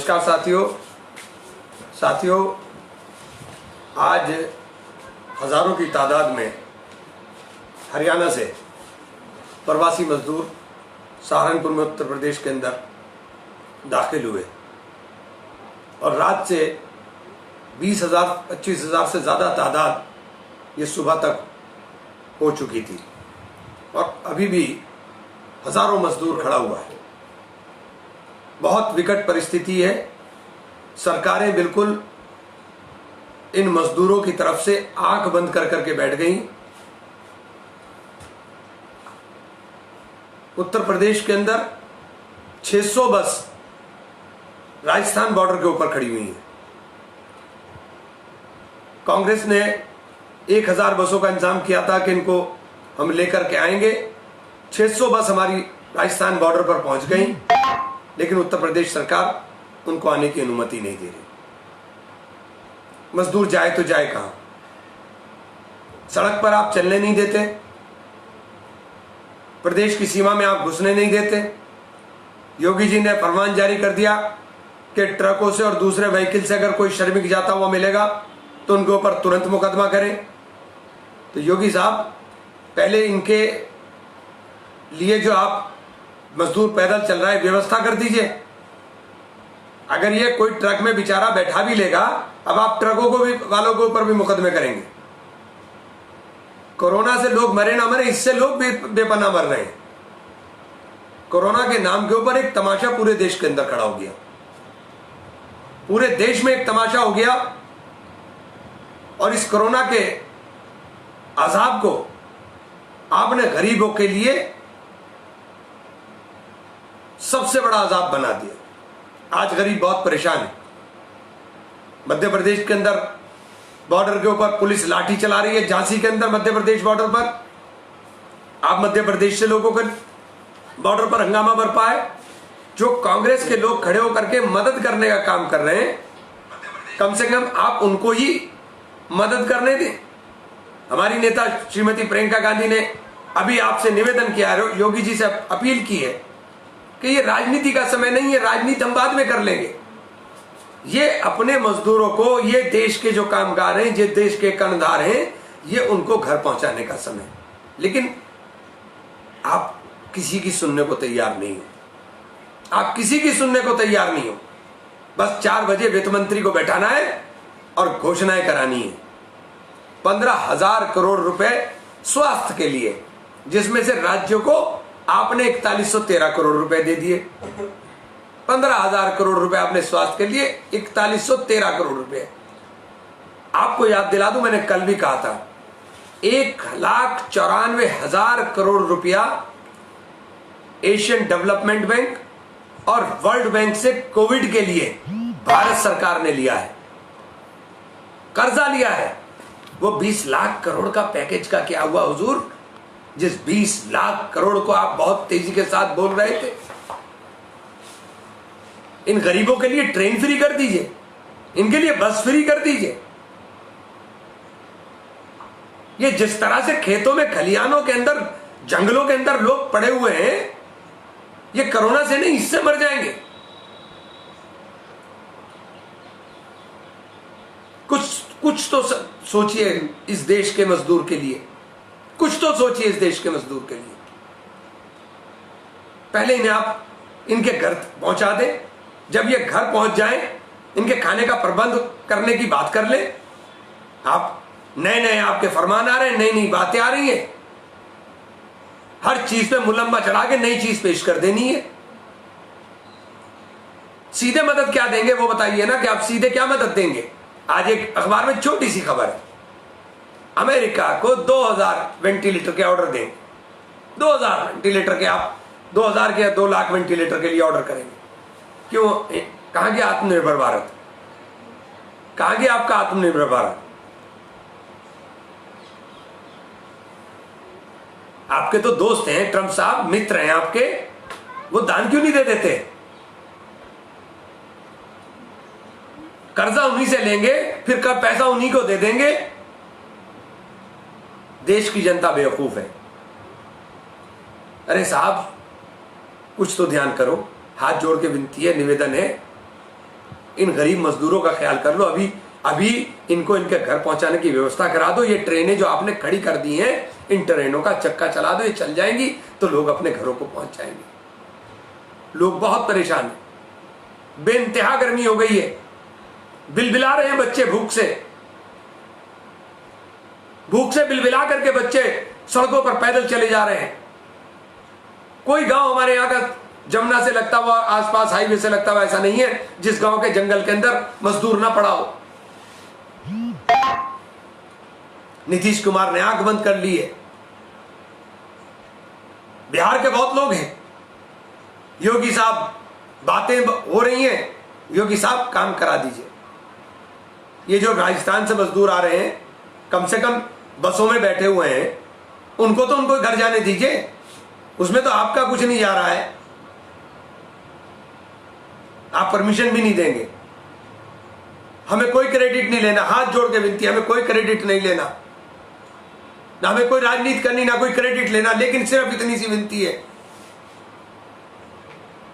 नमस्कार साथियों, आज हज़ारों की तादाद में हरियाणा से प्रवासी मजदूर सहारनपुर में उत्तर प्रदेश के अंदर दाखिल हुए और रात से 20,000-25,000 से ज़्यादा तादाद ये सुबह तक हो चुकी थी और अभी भी हज़ारों मजदूर खड़ा हुआ है। बहुत विकट परिस्थिति है। सरकारें बिल्कुल इन मजदूरों की तरफ से आंख बंद कर करके बैठ गई। उत्तर प्रदेश के अंदर 600 बस राजस्थान बॉर्डर के ऊपर खड़ी हुई हैं। कांग्रेस ने 1000 बसों का इंतजाम किया था कि इनको हम लेकर के आएंगे। 600 बस हमारी राजस्थान बॉर्डर पर पहुंच गई, लेकिन उत्तर प्रदेश सरकार उनको आने की अनुमति नहीं दे रही। मजदूर जाए तो जाए कहां? सड़क पर आप चलने नहीं देते, प्रदेश की सीमा में आप घुसने नहीं देते। योगी जी ने फरमान जारी कर दिया कि ट्रकों से और दूसरे व्हीकल से अगर कोई श्रमिक जाता हुआ मिलेगा तो उनके ऊपर तुरंत मुकदमा करें। तो योगी साहब, पहले इनके लिए जो आप मजदूर पैदल चल रहा है व्यवस्था कर दीजिए। अगर ये कोई ट्रक में बेचारा बैठा भी लेगा, अब आप ट्रकों को भी वालों के ऊपर भी मुकदमे करेंगे। कोरोना से लोग मरे ना मरे, इससे लोग बेपनाह मर रहे हैं। कोरोना के नाम के ऊपर एक तमाशा पूरे देश के अंदर खड़ा हो गया। पूरे देश में एक तमाशा हो गया और इस कोरोना के अजाब को आपने गरीबों के लिए सबसे बड़ा अजाब बना दिया। आज गरीब बहुत परेशान है। मध्य प्रदेश के अंदर बॉर्डर के ऊपर पुलिस लाठी चला रही है। झांसी के अंदर मध्य प्रदेश बॉर्डर पर आप मध्य प्रदेश से लोगों के बॉर्डर पर हंगामा बरपा है। जो कांग्रेस के लोग खड़े होकर के मदद करने का काम कर रहे हैं, कम से कम आप उनको ही मदद करने दें। हमारी नेता श्रीमती प्रियंका गांधी ने अभी आपसे निवेदन किया है, योगी जी से अपील की है कि ये राजनीति का समय नहीं है, राजनीति हम बाद में कर लेंगे। ये अपने मजदूरों को, ये देश के जो कामगार हैं, ये देश के कर्णधार हैं, ये उनको घर पहुंचाने का समय। लेकिन आप किसी की सुनने को तैयार नहीं हो। आप किसी की सुनने को तैयार नहीं हो। बस 4 बजे वित्त मंत्री को बैठाना है और घोषणाएं करानी है। 15,000 करोड़ रुपए स्वास्थ्य के लिए, जिसमें से राज्यों को आपने 4113 करोड़ रुपए दे दिए। 15,000 करोड़ रुपए आपने स्वास्थ्य के लिए, 4113 करोड़ रुपए। आपको याद दिला दूं, मैंने कल भी कहा था, 1,94,000 करोड़ रुपया एशियन डेवलपमेंट बैंक और वर्ल्ड बैंक से कोविड के लिए भारत सरकार ने लिया है, कर्जा लिया है। वो 20 लाख करोड़ का पैकेज का क्या हुआ हुजूर? जिस 20 लाख करोड़ को आप बहुत तेजी के साथ बोल रहे थे, इन गरीबों के लिए ट्रेन फ्री कर दीजिए, इनके लिए बस फ्री कर दीजिए। ये जिस तरह से खेतों में, खलिहानों के अंदर, जंगलों के अंदर लोग पड़े हुए हैं, ये कोरोना से नहीं, इससे मर जाएंगे। कुछ तो सोचिए इस देश के मजदूर के लिए। कुछ तो सोचिए इस देश के मजदूर के लिए। पहले इन्हें आप इनके घर पहुंचा दें। जब ये घर पहुंच जाएं, इनके खाने का प्रबंध करने की बात कर ले। आप नए आपके फरमान आ रहे हैं, नई बातें आ रही हैं। हर चीज पे मुलम्मा चढ़ा के नई चीज पेश कर देनी है। सीधे मदद क्या देंगे वो बताइए ना, कि आप सीधे क्या मदद देंगे। आज एक अखबार में छोटी सी खबर है, अमेरिका को 2000 वेंटिलेटर के ऑर्डर दें। 2000 वेंटिलेटर के, आप 2000 के 2 लाख वेंटिलेटर के लिए ऑर्डर करेंगे। क्यों? कहां गया आत्मनिर्भर भारत? कहां गया आपका आत्मनिर्भर भारत? आपके तो दोस्त हैं, ट्रंप साहब मित्र हैं आपके, वो दान क्यों नहीं दे देते? कर्जा उन्हीं से लेंगे, फिर कब पैसा उन्हीं को दे देंगे। देश की जनता बेवकूफ है। अरे साहब, कुछ तो ध्यान करो। हाथ जोड़ के विनती है, निवेदन है, इन गरीब मजदूरों का ख्याल कर लो। अभी इनको इनके घर पहुंचाने की व्यवस्था करा दो। ये ट्रेनें जो आपने खड़ी कर दी हैं, इन ट्रेनों का चक्का चला दो, ये चल जाएंगी तो लोग अपने घरों को पहुंच जाएंगे। लोग बहुत परेशान हैं, बेइंतहा गर्मी हो गई है, बिलबिला रहे हैं बच्चे भूख से बिलबिला करके बच्चे सड़कों पर पैदल चले जा रहे हैं। कोई गांव हमारे यहां का जमुना से लगता हुआ, आसपास हाईवे से लगता हुआ ऐसा नहीं है जिस गांव के जंगल के अंदर मजदूर ना पड़ा हो। नीतीश कुमार ने आंख बंद कर ली है। बिहार के बहुत लोग हैं, योगी साहब बातें हो रही हैं, योगी साहब काम करा दीजिए। ये जो राजस्थान से मजदूर आ रहे हैं, कम से कम बसों में बैठे हुए हैं, उनको घर जाने दीजिए। उसमें तो आपका कुछ नहीं जा रहा है, आप परमिशन भी नहीं देंगे। हमें कोई क्रेडिट नहीं लेना, हाथ जोड़ के विनती, हमें कोई क्रेडिट नहीं लेना, ना हमें कोई राजनीति करनी, ना कोई क्रेडिट लेना। लेकिन सिर्फ इतनी सी विनती है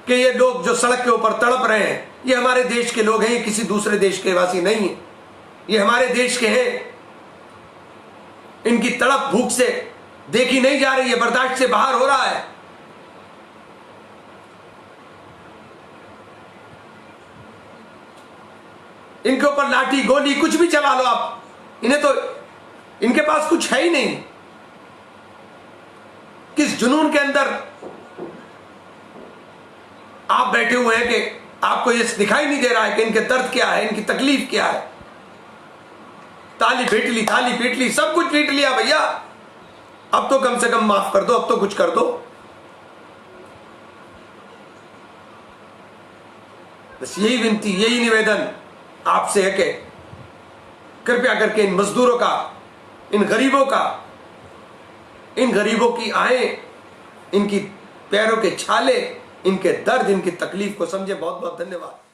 कि ये लोग जो सड़क के ऊपर तड़प रहे हैं, ये हमारे देश के लोग हैं, ये किसी दूसरे देश के वासी नहीं है, ये हमारे देश के हैं। इनकी तड़प भूख से देखी नहीं जा रही है, बर्दाश्त से बाहर हो रहा है। इनके ऊपर लाठी गोली कुछ भी चला लो आप, इन्हें तो, इनके पास कुछ है ही नहीं। किस जुनून के अंदर आप बैठे हुए हैं कि आपको ये दिखाई नहीं दे रहा है कि इनके दर्द क्या है, इनकी तकलीफ क्या है। थाली पीट ली, सब कुछ पीट लिया भैया, अब तो कम से कम माफ कर दो, अब तो कुछ कर दो। बस यही विनती, यही निवेदन आपसे है कि कृपया करके इन मजदूरों का, इन गरीबों की आएं, इनकी पैरों के छाले, इनके दर्द, इनकी तकलीफ को समझे। बहुत बहुत धन्यवाद।